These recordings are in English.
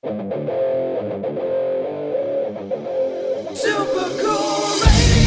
Super cool radio.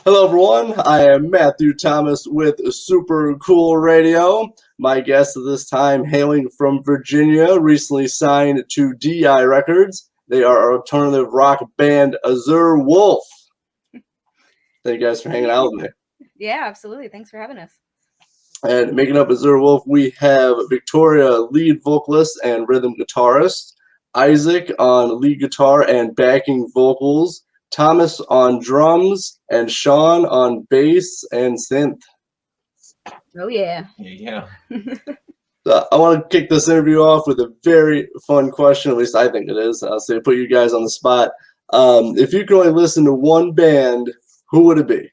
Hello, everyone. I am Matthew Thomas with Super Cool Radio. My guest at this time, hailing from Virginia, recently signed to DI Records. They are alternative rock band Azure Wolf. Thank you guys for hanging out with me. Yeah, absolutely. Thanks for having us. And making up Azure Wolf, we have Victoria, lead vocalist and rhythm guitarist, Isaac on lead guitar and backing vocals, Thomas on drums, and Sean on bass and synth. Oh, yeah. Yeah. I want to kick this interview off with a very fun question, at least I think it is. I'll say put you guys on the spot. If you could only listen to one band, who would it be?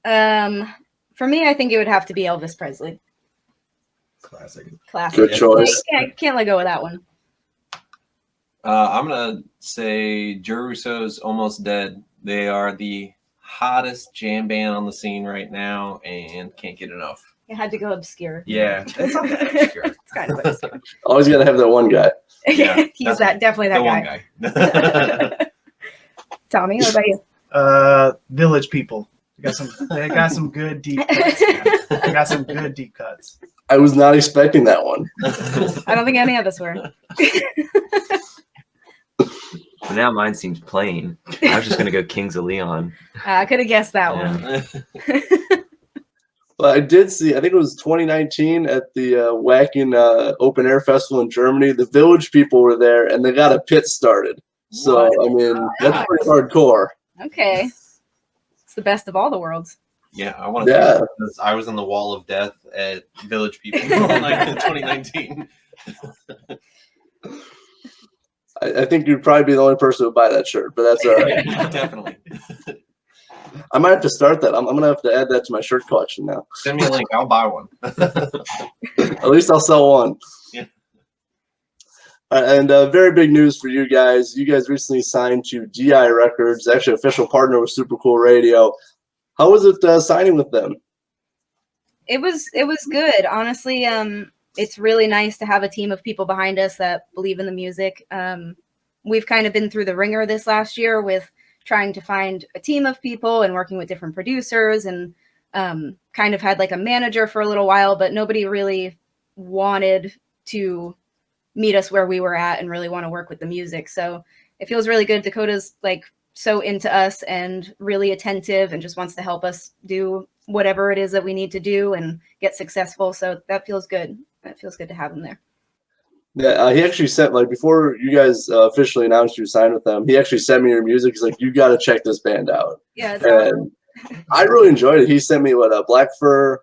For me, I think it would have to be Elvis Presley. Classic. Good choice. Can't let go of that one. I'm going to say Joe Russo's Almost Dead. They are the hottest jam band on the scene right now and can't get enough. It had to go obscure. Yeah. It's not that obscure. It's kind of obscure. Always got to have that one guy. Yeah, He's definitely that one guy. guy. Tommy, what about you? Village People. They got some good deep cuts. Man. They got some good deep cuts. I was not expecting that one. I don't think any of us were. But now mine seems plain. I was just going to go Kings of Leon. I could have guessed that one. Well, I did see, I think it was 2019 at the Wacken Open Air Festival in Germany. The Village People were there, and they got a pit started. So, I mean, that's pretty hardcore. Okay. It's the best of all the worlds. Yeah, I want to say that because I was on the Wall of Death at Village People like in 2019. I think you'd probably be the only person who would buy that shirt, but that's all right. Definitely. I might have to start that. I'm going to have to add that to my shirt collection now. Send me a link. I'll buy one. At least I'll sell one. Yeah. And very big news for you guys. You guys recently signed to DI Records, actually official partner with Super Cool Radio. How was it signing with them? It was good. Honestly, it's really nice to have a team of people behind us that believe in the music. We've kind of been through the ringer this last year with trying to find a team of people and working with different producers and kind of had like a manager for a little while, but nobody really wanted to meet us where we were at and really want to work with the music. So it feels really good. Dakota's like so into us and really attentive and just wants to help us do whatever it is that we need to do and get successful. So that feels good. It feels good to have him there. Yeah, he actually sent, like, before you guys officially announced you signed with them, he actually sent me your music. He's like, you got to check this band out. Yeah, it's and I really enjoyed it. He sent me Black Fur,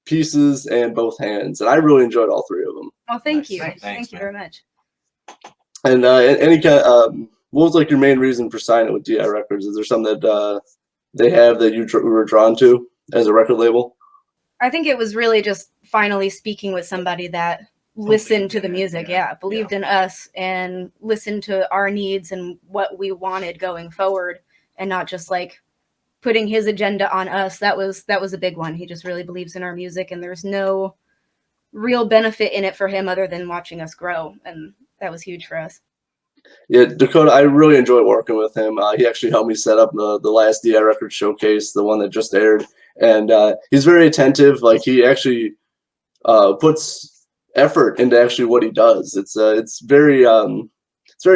Pieces, and Both Hands, and I really enjoyed all three of them. Oh, thank you. Thanks, Thank you very much. And any kind what was like your main reason for signing with DI Records? Is there something that they have that you were drawn to as a record label? I think it was really just finally speaking with somebody that listened to the music, believed in us and listened to our needs and what we wanted going forward, and not just like putting his agenda on us. That was a big one. He just really believes in our music, and there's no real benefit in it for him other than watching us grow, and that was huge for us. Yeah, Dakota, I really enjoyed working with him. He actually helped me set up the last DI Records showcase, the one that just aired, and he's very attentive. Like, he actually puts effort into actually what he does. It's very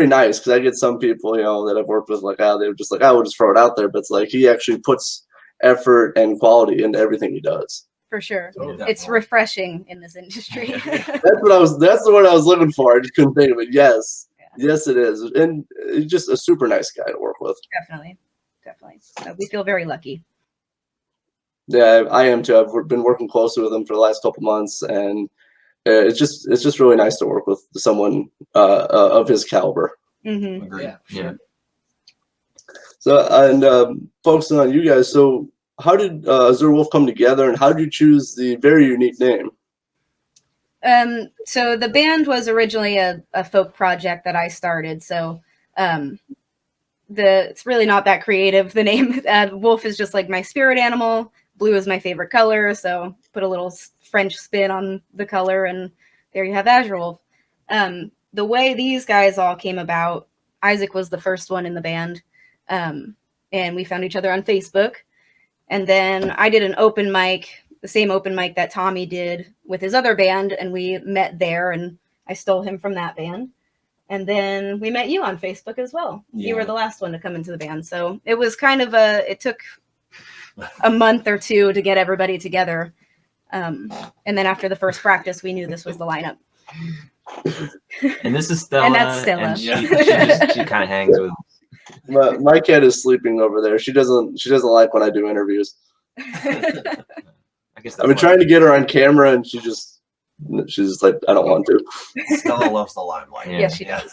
nice, because I get some people, that I've worked with, like, they're just like, we'll just throw it out there, but it's like he actually puts effort and quality into everything he does. For sure. Oh, it's refreshing in this industry. That's the word I was looking for. I just couldn't think of it. Yes, it is, and he's just a super nice guy to work with. Definitely. So we feel very lucky. Yeah, I am too. I've been working closely with him for the last couple months, and it's just really nice to work with someone of his caliber. Mm-hmm. Agreed. Yeah. So, and focusing on you guys, so how did Azure Wolf come together, and how did you choose the very unique name? So the band was originally a folk project that I started. So it's really not that creative. The name Wolf is just like my spirit animal. Blue is my favorite color, so put a little French spin on the color, and there you have Azure Wolf. The way these guys all came about, Isaac was the first one in the band, and we found each other on Facebook. And then I did an open mic, the same open mic that Tommy did with his other band, and we met there, and I stole him from that band. And then we met you on Facebook as well. Yeah. You were the last one to come into the band. So it was kind of it took a month or two to get everybody together. And then after the first practice, we knew this was the lineup. And this is Stella. And that's Stella. And she kind of hangs with. My cat is sleeping over there. She doesn't like when I do interviews. I guess I've been trying to get her on camera, and she's just like, I don't want to. Stella loves the limelight. Yeah. Yes, she does.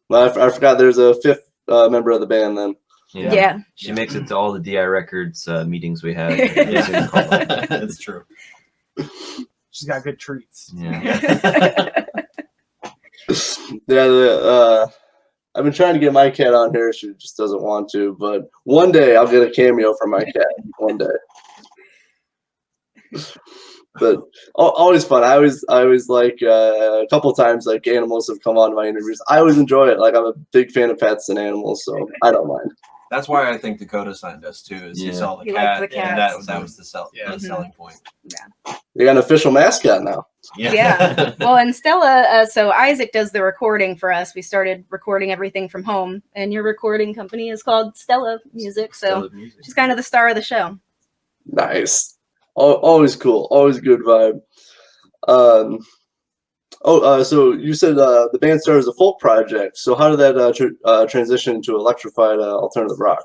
Well, I forgot there's a fifth member of the band then. Yeah. She makes it to all the DI Records meetings we have. Yeah. That's true. She's got good treats. Yeah. Yeah, I've been trying to get my cat on here. She just doesn't want to. But one day I'll get a cameo from my cat. One day. But always fun. I always like a couple times like animals have come on my interviews. I always enjoy it. Like I'm a big fan of pets and animals, so I don't mind. That's why I think Dakota signed us too. Is he saw the He cat, liked the and cats. that was the selling point. They got an official mascot now. Yeah. Well, and Stella, so Isaac does the recording for us. We started recording everything from home, and your recording company is called Stella Music. So Stella Music. she's kind of the star of the show. Nice. Always cool. Always a good vibe. So you said the band started as a folk project. So how did that transition into electrified alternative rock?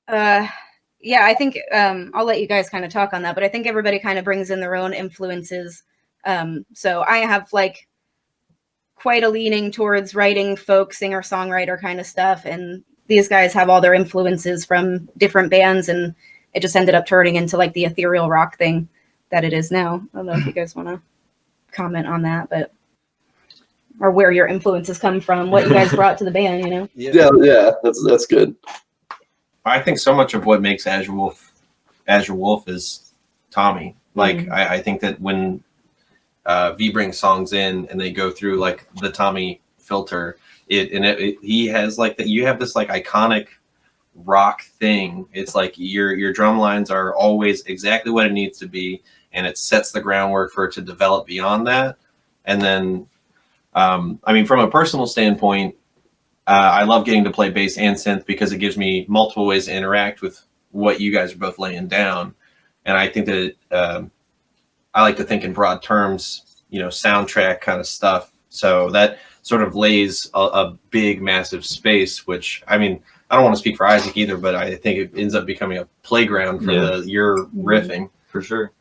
Yeah, I think I'll let you guys kind of talk on that, but I think everybody kind of brings in their own influences. So I have like quite a leaning towards writing folk singer-songwriter kind of stuff, and these guys have all their influences from different bands, and it just ended up turning into like the ethereal rock thing that it is now. I don't know if you guys want to comment on that, but or where your influences come from, what you guys brought to the band, you know? Yeah, that's good. I think so much of what makes Azure Wolf is Tommy. Like I think that when V brings songs in and they go through like the Tommy filter, he has like that. You have this like iconic rock thing. It's like your drum lines are always exactly what it needs to be, and it sets the groundwork for it to develop beyond that. And then, I mean, from a personal standpoint, I love getting to play bass and synth because it gives me multiple ways to interact with what you guys are both laying down. And I think that I like to think in broad terms, you know, soundtrack kind of stuff. So that sort of lays a big, massive space, which, I mean, I don't want to speak for Isaac either, but I think it ends up becoming a playground for your riffing. For sure.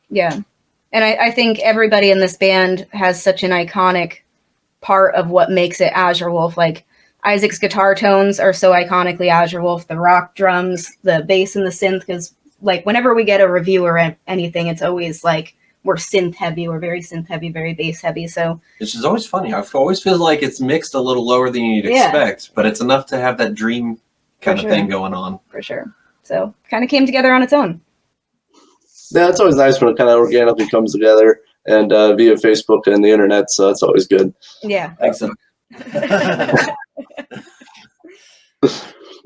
Yeah. And I think everybody in this band has such an iconic part of what makes it Azure Wolf. Like Isaac's guitar tones are so iconically Azure Wolf, the rock drums, the bass and the synth, because like whenever we get a review or anything, it's always like we're synth heavy, we're very synth heavy, very bass heavy. So Which is always funny. I always feel like it's mixed a little lower than you'd expect, but it's enough to have that dream kind of thing going on. For sure. So kind of came together on its own. Yeah, it's always nice when it kind of organically comes together and via Facebook and the internet. So it's always good. Yeah. Thanks. So.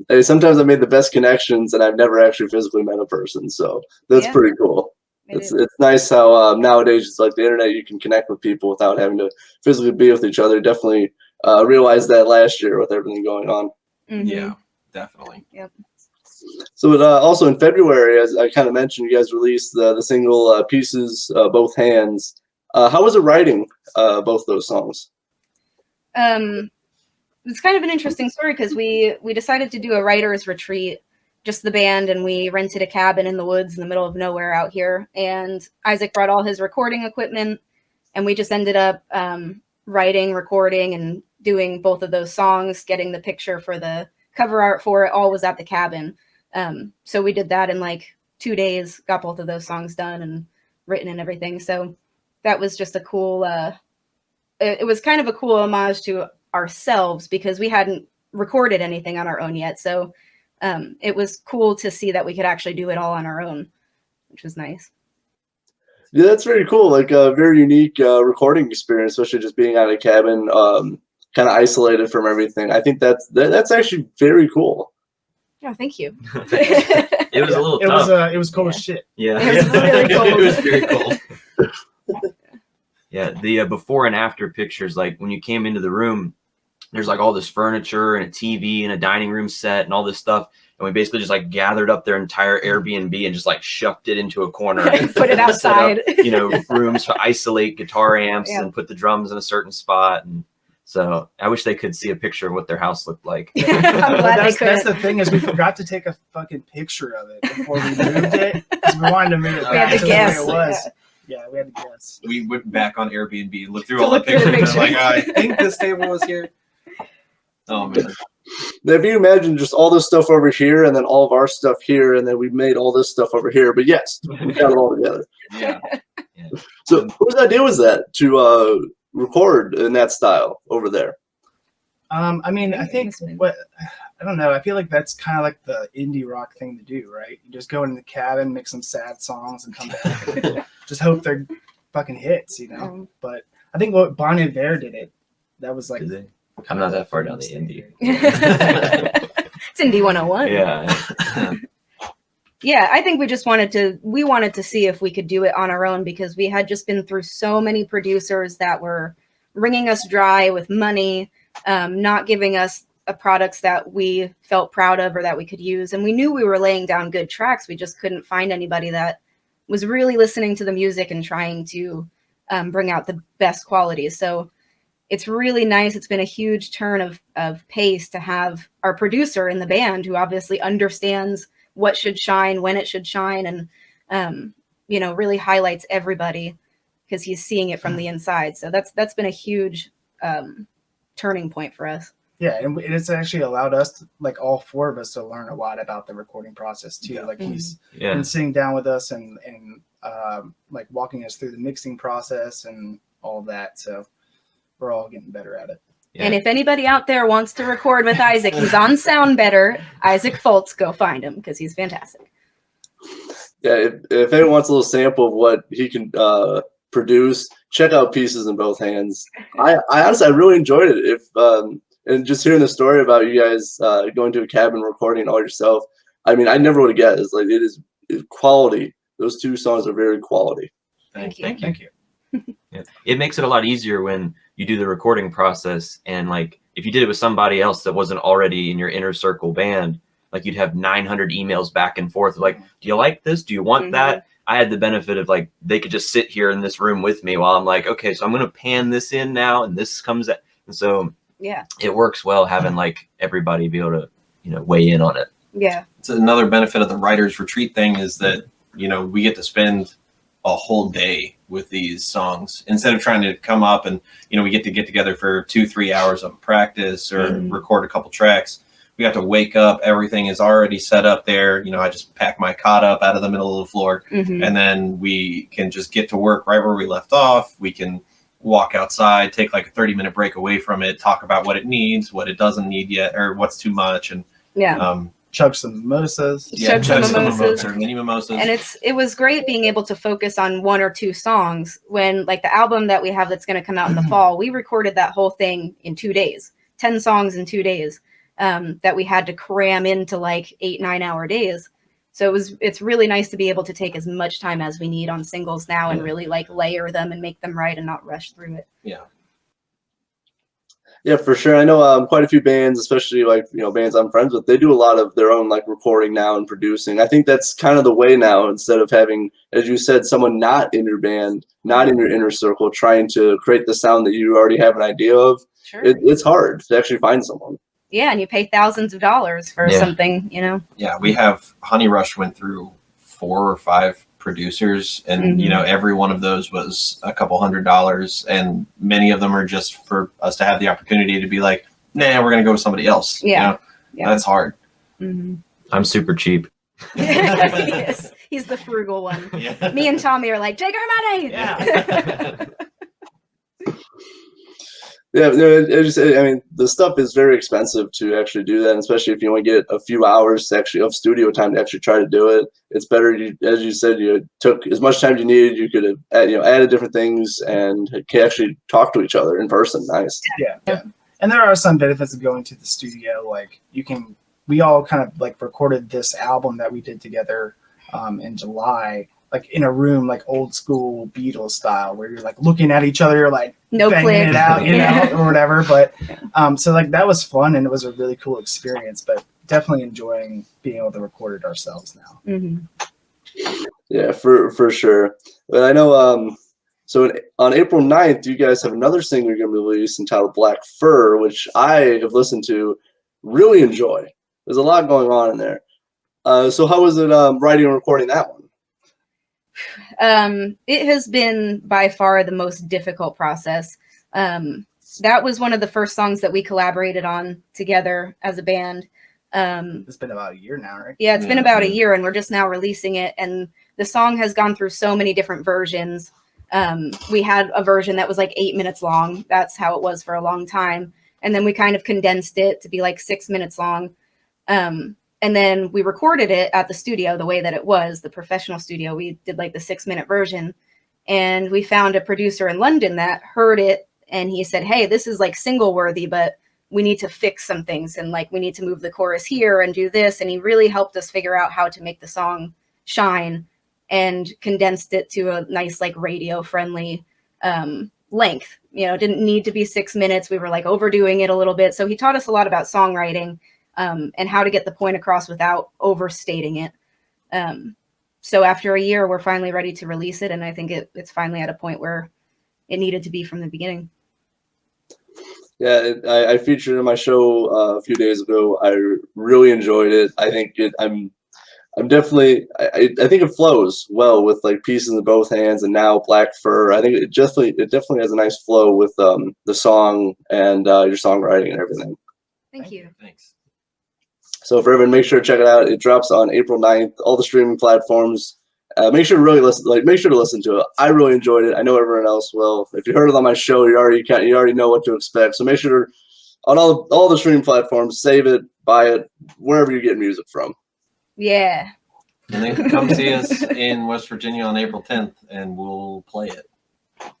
Hey, sometimes I made the best connections and I've never actually physically met a person. So that's pretty cool. It's nice how nowadays it's like the internet, you can connect with people without having to physically be with each other. Definitely realized that last year with everything going on. Mm-hmm. Yeah, definitely. Yep. So also in February, as I kind of mentioned, you guys released the single Pieces, Both Hands. How was it writing both those songs? It's kind of an interesting story because we decided to do a writer's retreat just the band, and we rented a cabin in the woods in the middle of nowhere out here. And Isaac brought all his recording equipment, and we just ended up writing, recording, and doing both of those songs, getting the picture for the cover art for it. All was at the cabin. So we did that in like 2 days, got both of those songs done and written and everything. So that was just a cool, it was kind of a cool homage to ourselves because we hadn't recorded anything on our own yet. So it was cool to see that we could actually do it all on our own, which was nice. Yeah, that's very cool. Like a very unique recording experience, especially just being out of a cabin, kind of isolated from everything. I think that's actually very cool. Oh, thank you. It was a little tough. It was cold as shit. Yeah. It was really cold. It was very cold. Yeah, the before and after pictures, like when you came into the room, there's like all this furniture and a TV and a dining room set and all this stuff. And we basically just like gathered up their entire Airbnb and just like shoved it into a corner. And put it outside. Set up, rooms to isolate guitar amps Yeah. and put the drums in a certain spot. And so I wish they could see a picture of what their house looked like. I'm glad they That's the couldn't. thing is we forgot to take a fucking picture of it before we moved it because we wanted to move it We back had to to the way guess, it was. Yeah, we had to guess. We went back on Airbnb, looked through To all the look through the pictures, and pictures. like, I think this table was here. Oh man. Now, if you imagine just all this stuff over here and then all of our stuff here, and then we made all this stuff over here, but yes, we got it all together. Yeah. So whose idea was that to record in that style over there? I mean, I think I don't know. I feel like that's kind of like the indie rock thing to do, right? You just go in the cabin, make some sad songs, and come back. And just hope they're fucking hits, But I think what Bon Iver did it. That was like. Did they? I'm not that far down the indie. It's Indie 101. Yeah. Yeah, I think we wanted to see if we could do it on our own because we had just been through so many producers that were wringing us dry with money, not giving us products that we felt proud of or that we could use. And we knew we were laying down good tracks. We just couldn't find anybody that was really listening to the music and trying to bring out the best quality. So it's really nice. It's been a huge turn of pace to have our producer in the band who obviously understands what should shine, when it should shine, and really highlights everybody because he's seeing it from the inside. So that's been a huge turning point for us. Yeah, and it's actually allowed us, like all four of us, to learn a lot about the recording process too. Yeah. Like he's Yeah. been sitting down with us and like walking us through the mixing process and all that. So we're all getting better at it. Yeah. And if anybody out there wants to record with Isaac, he's on Sound Better. Isaac Foltz, go find him because he's fantastic. Yeah, if anyone wants a little sample of what he can produce, check out Pieces in Both Hands. I honestly really enjoyed it. If and just hearing the story about you guys going to a cabin recording all yourself, I mean, I never would have guessed. It's like it's quality. Those two songs are very quality. Thank you. Thank you. Yeah. It makes it a lot easier when you do the recording process, and like if you did it with somebody else that wasn't already in your inner circle band, like you'd have 900 emails back and forth like, do you like this, do you want that? I had the benefit of like they could just sit here in this room with me while I'm like, okay, so I'm gonna pan this in now and this comes out, and so Yeah. it works well having like everybody be able to weigh in on it. Yeah. It's another benefit of the writers retreat thing is that we get to spend a whole day with these songs instead of trying to come up and we get together for 2-3 hours of practice or record a couple tracks. We have to wake up, everything is already set up there. I just pack my cot up out of the middle of the floor, and then we can just get to work right where we left off. We can walk outside, take like a 30-minute break away from it, talk about what it needs, what it doesn't need yet, or what's too much, and Chug some mimosas. Chug some mimosas. or mini mimosas. And it was great being able to focus on 1 or 2 songs when like the album that we have that's going to come out in the fall, we recorded that whole thing in 2 days, 10 songs in 2 days that we had to cram into like 8-9 hour days. So it's really nice to be able to take as much time as we need on singles now and really like layer them and make them right and not rush through it. Yeah, for sure. I know quite a few bands, especially like bands I'm friends with. They do a lot of their own like recording now and producing. I think that's kind of the way now. Instead of having, as you said, someone not in your band, not in your inner circle, trying to create the sound that you already have an idea of. Sure. It's hard to actually find someone. Yeah, and you pay thousands of dollars for Yeah. something, you know. Yeah, we have Honey Rush went through 4 or 5 producers, and you know, every one of those was a couple $100, and many of them are just for us to have the opportunity to be like, nah, we're gonna go with somebody else. Yeah. You know? Yeah. That's hard. Mm-hmm. I'm super cheap. Yes, he's the frugal one. Yeah. Me and Tommy are like, take our money. Yeah. Yeah, no, as you say, I mean, the stuff is very expensive to actually do that, and especially if you want to get a few hours to actually of studio time to actually try to do it. It's better, as you said, you took as much time as you needed. You could have, added different things and can actually talk to each other in person. Nice. Yeah. And there are some benefits of going to the studio. Like we all kind of like recorded this album that we did together in July, like in a room, like old school Beatles style, where you're like looking at each other, you're like No banging click. it out, you Yeah. know, or whatever. But so like that was fun, and it was a really cool experience. But definitely enjoying being able to record it ourselves now. Mm-hmm. Yeah, for sure. But I know, so on April 9th, you guys have another single you're going to release entitled Black Fur, which I have listened to, really enjoy. There's a lot going on in there. So how was it writing and recording that one? It has been by far the most difficult process. That was one of the first songs that we collaborated on together as a band. It's been about a year now, right? Yeah, it's been Yeah. about a year, and we're just now releasing it. And the song has gone through so many different versions. We had a version that was like 8 minutes long. That's how it was for a long time. And then we kind of condensed it to be like 6 minutes long. And then we recorded it at the studio the way that it was, the professional studio. We did like the 6-minute version. And we found a producer in London that heard it, and he said, hey, this is like single worthy, but we need to fix some things, and like we need to move the chorus here and do this. And he really helped us figure out how to make the song shine, and condensed it to a nice like radio friendly length. You know, it didn't need to be 6 minutes. We were like overdoing it a little bit. So he taught us a lot about songwriting and how to get the point across without overstating it. So after a year, we're finally ready to release it. And I think it's finally at a point where it needed to be from the beginning. Yeah, I featured it in my show a few days ago. I really enjoyed it. I think I'm definitely. I think it flows well with like Pieces in Both Hands and now Black Fur. I think it definitely has a nice flow with the song and your songwriting and everything. Thank you. Thanks. So for everyone, make sure to check it out. It drops on April 9th, all the streaming platforms. Make sure to really listen. Make sure to listen to it. I really enjoyed it. I know everyone else will. If you heard it on my show, you already know what to expect. So make sure to, on all the streaming platforms, save it, buy it, wherever you get music from. Yeah. And then come see us in West Virginia on April 10th, and we'll play it.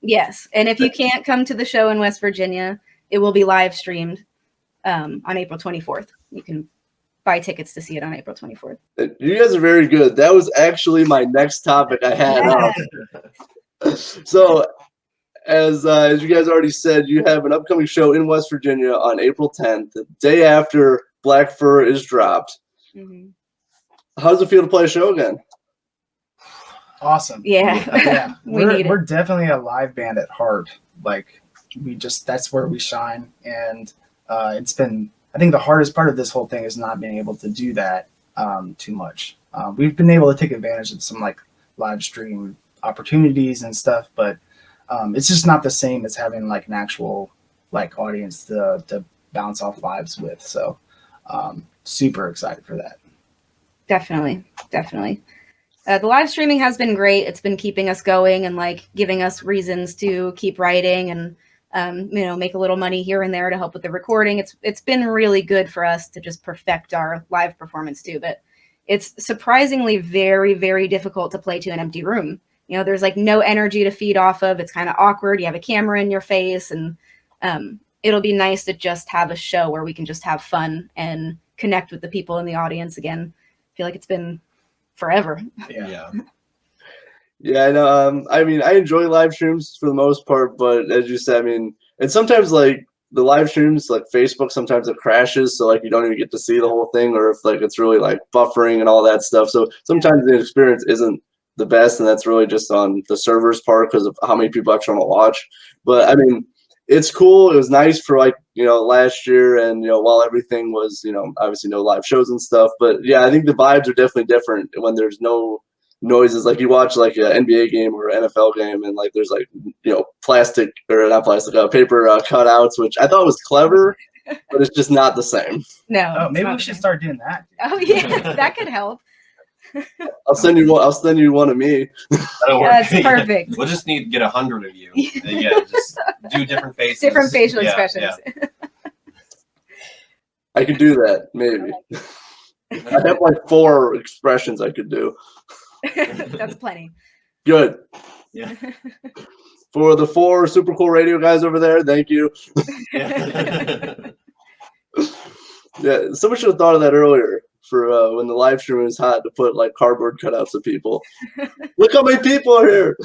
Yes. And if you can't come to the show in West Virginia, it will be live streamed on April 24th. You can buy tickets to see it on April 24th. You guys are very good. That was actually my next topic I had up. So, as you guys already said, you have an upcoming show in West Virginia on April 10th, the day after Black Fur is dropped. Mm-hmm. How does it feel to play a show again? Awesome. Yeah. We're definitely a live band at heart. Like that's where we shine. And it's been, I think the hardest part of this whole thing is not being able to do that too much. We've been able to take advantage of some like live stream opportunities and stuff, but it's just not the same as having like an actual like audience to bounce off vibes with. So super excited for that. Definitely. The live streaming has been great. It's been keeping us going and like giving us reasons to keep writing and make a little money here and there to help with the recording. It's been really good for us to just perfect our live performance too. But it's surprisingly very, very difficult to play to an empty room. You know, there's like no energy to feed off of. It's kind of awkward. You have a camera in your face, and it'll be nice to just have a show where we can just have fun and connect with the people in the audience again. I feel like it's been forever. Yeah. Yeah, I know. I mean, I enjoy live streams for the most part, but as you said, I mean, and sometimes like the live streams, like Facebook, sometimes it crashes, so like you don't even get to see the whole thing, or if like it's really like buffering and all that stuff. So sometimes the experience isn't the best, and that's really just on the server's part because of how many people actually want to watch. But I mean, it's cool. It was nice for like, last year, and while everything was, obviously no live shows and stuff. But yeah, I think the vibes are definitely different when there's no noises. Like you watch like an NBA game or an NFL game, and like there's like plastic or not plastic, paper cutouts, which I thought was clever, but it's just not the same. No. Oh, it's maybe not we the should same. start doing that. Oh yeah, that could help. I'll send you one. I'll send you one of me. That'll work. That's perfect. We'll just need to get 100 of you. Yeah, just do different faces. Different facial Yeah, expressions. yeah. I could do that maybe. I have like 4 expressions I could do. That's plenty. Good. Yeah. For the 4 super cool radio guys over there, thank you. Yeah. Yeah, someone should have thought of that earlier for when the live stream was hot to put like cardboard cutouts of people. Look how many people are here.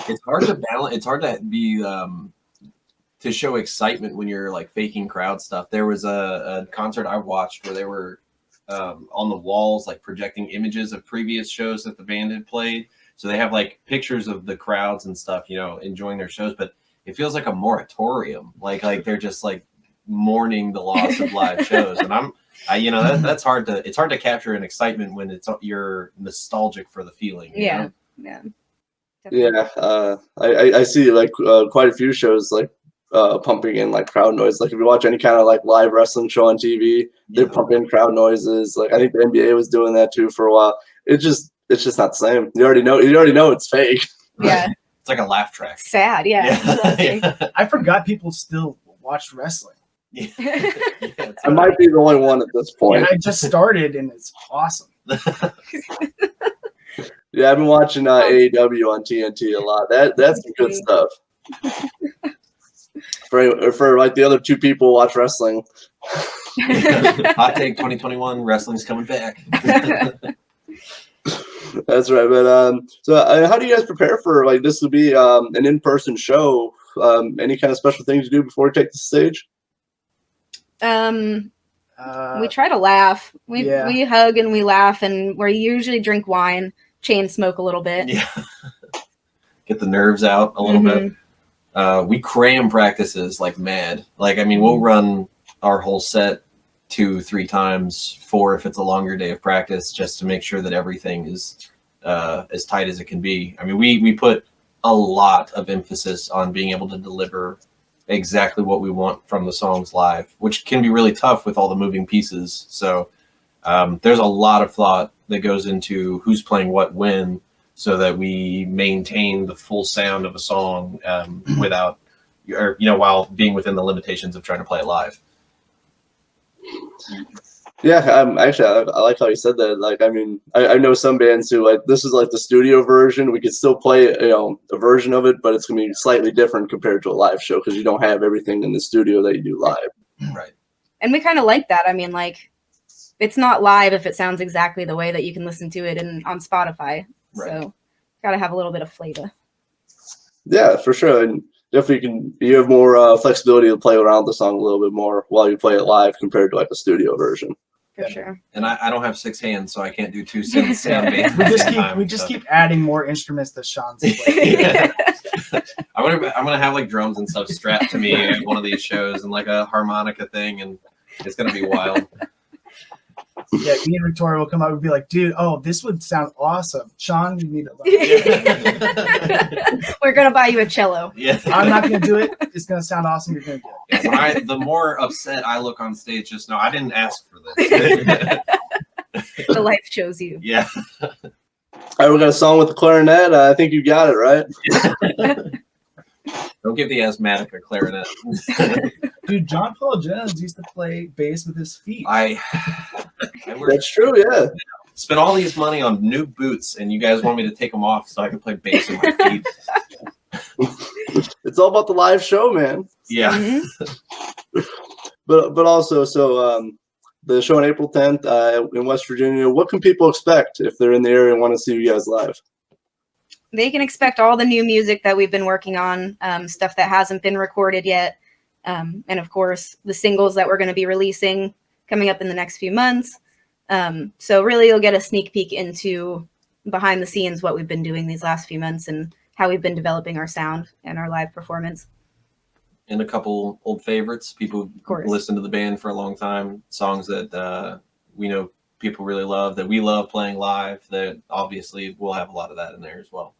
It's hard to balance. It's hard to be to show excitement when you're like faking crowd stuff. There was a concert I watched where they were on the walls like projecting images of previous shows that the band had played. So they have like pictures of the crowds and stuff, enjoying their shows. But it feels like a moratorium. Like they're just like mourning the loss of live shows. And that's hard to. It's hard to capture an excitement when you're nostalgic for the feeling. Yeah. Yeah, I see like quite a few shows like pumping in like crowd noise. Like if you watch any kind of like live wrestling show on TV, they pump in crowd noises. Like I think the NBA was doing that too for a while. It's just not the same. You already know it's fake. Yeah. It's like a laugh track. Sad. Yeah. Yeah. I forgot people still watch wrestling. Yeah. I might be the only one at this point. Yeah, I just started and it's awesome. Yeah, I've been watching AEW on TNT a lot. That's some good stuff. For like the other 2 people watch wrestling. Hot take 2021, wrestling's coming back. That's right. But so how do you guys prepare for like this will be an in-person show? Any kind of special things you do before you take the stage? We try to laugh. We hug and we laugh, and we usually drink wine, chain smoke a little bit. Yeah. Get the nerves out a little bit. We cram practices like mad. Like, I mean, we'll run our whole set 2-3 times, 4 if it's a longer day of practice, just to make sure that everything is as tight as it can be. I mean, we put a lot of emphasis on being able to deliver exactly what we want from the songs live, which can be really tough with all the moving pieces. So there's a lot of thought that goes into who's playing what when, so that we maintain the full sound of a song without, or while being within the limitations of trying to play it live. Yeah, actually, I like how you said that. Like, I mean, I know some bands who like this is like the studio version. We could still play, a version of it, but it's gonna be slightly different compared to a live show because you don't have everything in the studio that you do live. Right. And we kind of like that. I mean, like, it's not live if it sounds exactly the way that you can listen to it on Spotify. Right. So, gotta have a little bit of flavor. Yeah, for sure. And definitely you have more flexibility to play around the song a little bit more while you play it live compared to like a studio version. For sure. And I don't have 6 hands, so I can't do 2 synths sound based. We just keep adding more instruments to Sean's plate. Yeah. I'm gonna have like drums and stuff strapped to me at one of these shows and like a harmonica thing, and it's gonna be wild. Yeah, me and Victoria will come out and be like, dude, this would sound awesome. Sean, you need We're gonna buy you a cello. Yeah. I'm not gonna do it. It's gonna sound awesome. You're gonna do it. Yeah, the more upset I look on stage, just know I didn't ask for this. The life chose you. Yeah. All right, we got a song with the clarinet. I think you got it right. Don't give the asthmatic a clarinet. Dude, John Paul Jones used to play bass with his feet. That's true. Yeah. Spent all these money on new boots, and you guys want me to take them off so I can play bass with my feet. It's all about the live show, man. Yeah. Mm-hmm. But also, so the show on April 10th in West Virginia. What can people expect if they're in the area and want to see you guys live? They can expect all the new music that we've been working on, stuff that hasn't been recorded yet. And of course, the singles that we're going to be releasing coming up in the next few months. So really, you'll get a sneak peek into behind the scenes what we've been doing these last few months and how we've been developing our sound and our live performance. And a couple old favorites, people who listened to the band for a long time, songs that we know people really love, that we love playing live, that obviously we'll have a lot of that in there as well.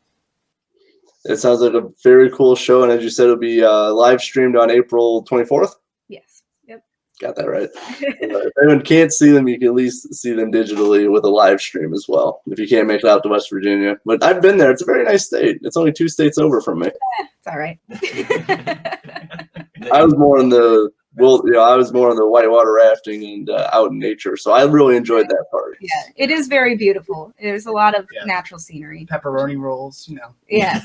It sounds like a very cool show, and as you said, it'll be live streamed on April 24th. Yes. Yep. Got that right. If anyone can't see them, you can at least see them digitally with a live stream as well, if you can't make it out to West Virginia. But I've been there. It's a very nice state. It's only 2 states over from me. It's all right. I was more in the I was more on the whitewater rafting and out in nature, so I really enjoyed that part. Yeah, it is very beautiful. There's a lot of natural scenery. Pepperoni rolls, you know. Yeah.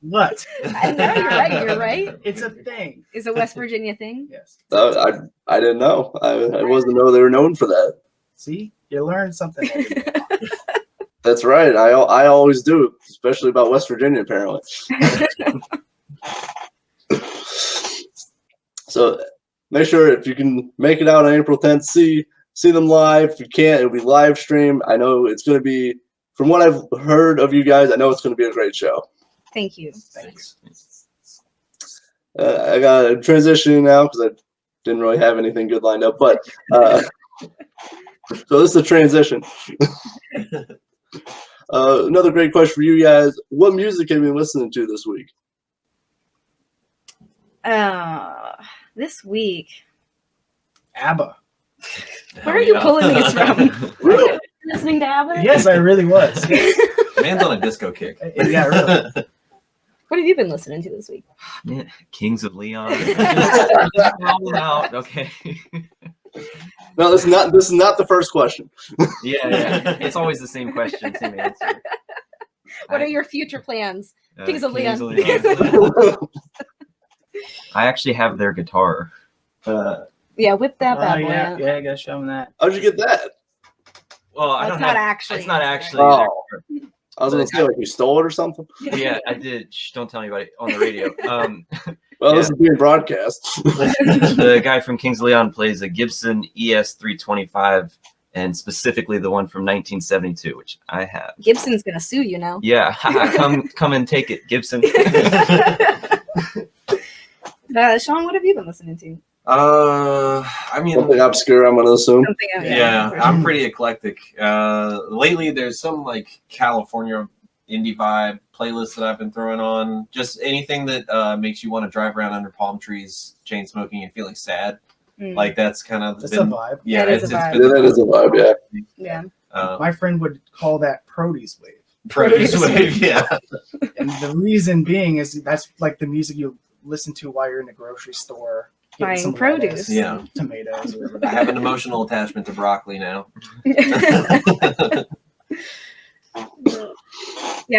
What? I know, you're right. You're right. It's a thing. Is a West Virginia thing? Yes. I didn't know. I wasn't know they were known for that. See, you learned something. That's right. I always do, especially about West Virginia, apparently. So make sure if you can make it out on April 10th, see them live. If you can't, it'll be live stream. I know it's going to be, from what I've heard of you guys, I know it's going to be a great show. Thank you. Thanks. I got to transition now because I didn't really have anything good lined up. But so this is a transition. Another great question for you guys. What music have you been listening to this week? This week. ABBA. Where are you pulling these from? Really? Listening to ABBA? Yes, I really was. Man's on a disco kick. Yeah, really. What have you been listening to this week? Man, Kings of Leon. All out. Okay. No, this is not the first question. Yeah. It's always the same question, same answer. What are your future plans? Kings of Leon. I actually have their guitar. Yeah, whip that bad boy yeah, out. I gotta show them that. How'd you get that? Well, I That's don't not have. actually. It's not actually. Oh. their I was going to say, like, you stole it or something? Yeah, I did. Shh, don't tell anybody on the radio. Well, this is being broadcast. The guy from Kings of Leon plays a Gibson ES325, and specifically the one from 1972, which I have. Gibson's gonna sue you now. Yeah, come and take it, Gibson. Sean, what have you been listening to? I mean, Something obscure, I'm going to assume. Something yeah, I'm pretty eclectic. Lately, there's some like California indie vibe playlist that I've been throwing on. Just anything that makes you want to drive around under palm trees, chain smoking, and feeling sad. Like that's kind of That's a vibe. Yeah, That is it's a vibe. been Yeah, that is a vibe, yeah. Yeah. My friend would call that produce wave. produce wave. Yeah, And the reason being is that's like the music you listen to while you're in the grocery store. getting Buying some produce. lettuce, Yeah. Tomatoes. Or whatever. I have an emotional attachment to broccoli now. Yeah,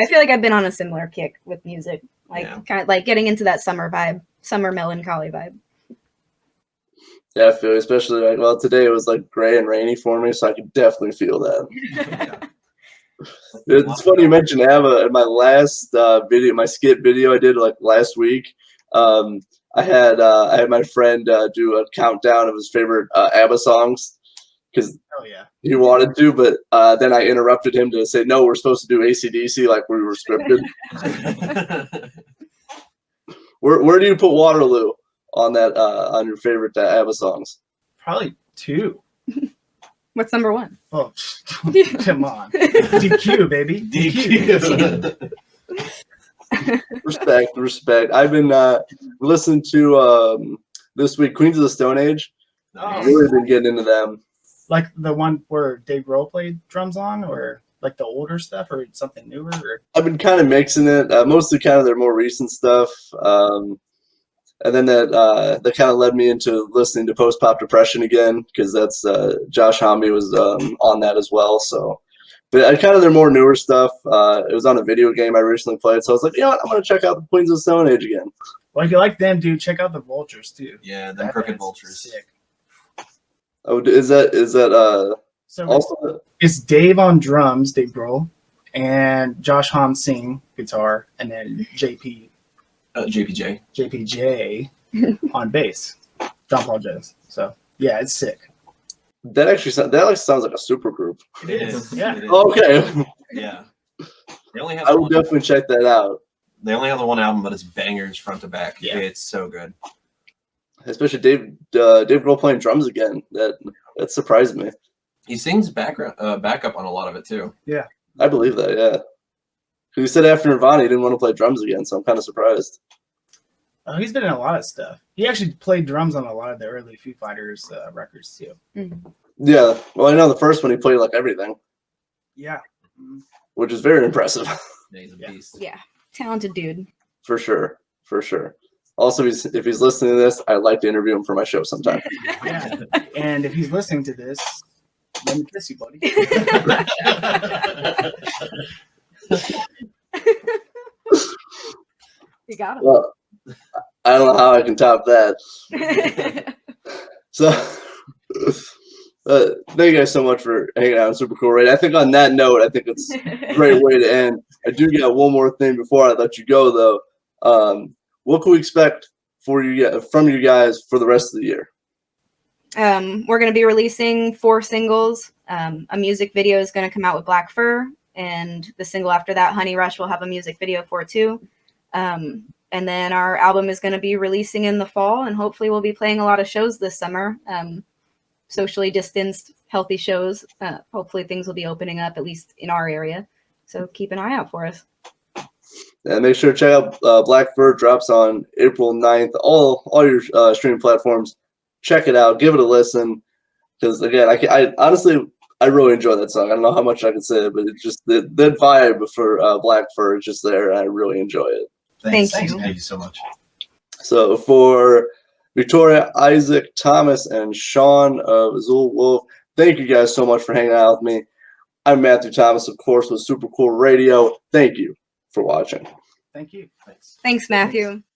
I feel like I've been on a similar kick with music, like Yeah. kind of like getting into that summer vibe, summer melancholy vibe. Yeah, I feel it, especially like, well, today it was like gray and rainy for me, so I could definitely feel that. It's funny you mentioned ABBA. In my last video, my skit video I did like last week, I had my friend do a countdown of his favorite ABBA songs because Oh yeah. he wanted to, but then I interrupted him to say, no, we're supposed to do AC/DC like we were scripted. Where do you put Waterloo on that on your favorite ABBA songs? Probably 2. What's number one? Oh, come on. DQ, baby. DQ. Respect. I've been listening to this week Queens of the Stone Age. Oh. Really been getting into them. Like the one where Dave Grohl played drums on, or like the older stuff, or something newer? Or... I've been kind of mixing it, mostly kind of their more recent stuff. And then that kind of led me into listening to Post Pop Depression again, because that's Josh Homme was on that as well. So, but I kind of their more newer stuff. It was on a video game I recently played, so I was like, you know what, I'm gonna check out the Queens of the Stone Age again. Well, if you like them, dude, check out the Vultures too. Yeah, them That crooked band's vultures. sick. Oh, is that So also? it's Dave on drums, Dave Grohl, and Josh Homme sing guitar, and then JPJ. JPJ on bass, John Paul Jones. So yeah, it's sick. That actually sounds like a super group. It is. Yeah. It is. Okay. Yeah. They only have I the will one, definitely check that out. they only have the one album, but it's bangers front to back. Yeah. It's so good. Especially Dave Grohl playing drums again. That surprised me. He sings backup on a lot of it too. I believe that, yeah. 'Cause he said after Nirvana he didn't want to play drums again, so I'm kind of surprised. Oh, he's been in a lot of stuff. He actually played drums on a lot of the early Foo Fighters records too. Yeah, well, I know the first one he played like everything, Yeah. which is very impressive. Yeah, he's a Yeah. beast. Yeah, talented dude. For sure. Also, if he's listening to this, I'd like to interview him for my show sometime. Yeah. And if he's listening to this, let me kiss you, buddy. You got him. Well, I don't know how I can top that. So, thank you guys so much for hanging out on Super Cool Radio. I think on that note, I think it's a great way to end. I do got one more thing before I let you go, though. What can we expect from you guys for the rest of the year? We're going to be releasing 4 singles. A music video is going to come out with Black Fur, and the single after that, Honey Rush, will have a music video for too. And then our album is going to be releasing in the fall, and hopefully we'll be playing a lot of shows this summer. Socially distanced, healthy shows. Hopefully things will be opening up, at least in our area. So keep an eye out for us. And make sure to check out Black Fur. Drops on April 9th. All your streaming platforms. Check it out. Give it a listen. Because again, I honestly really enjoy that song. I don't know how much I can say, but it's just the vibe for Black Fur is just there, and I really enjoy it. Thank Thanks. you. Thank you so much. So for Victoria, Isaac, Thomas, and Sean of Azure Wolf, thank you guys so much for hanging out with me. I'm Matthew Thomas, of course, with Super Cool Radio. Thank you for watching. Thank you. Thanks. Thanks, Matthew.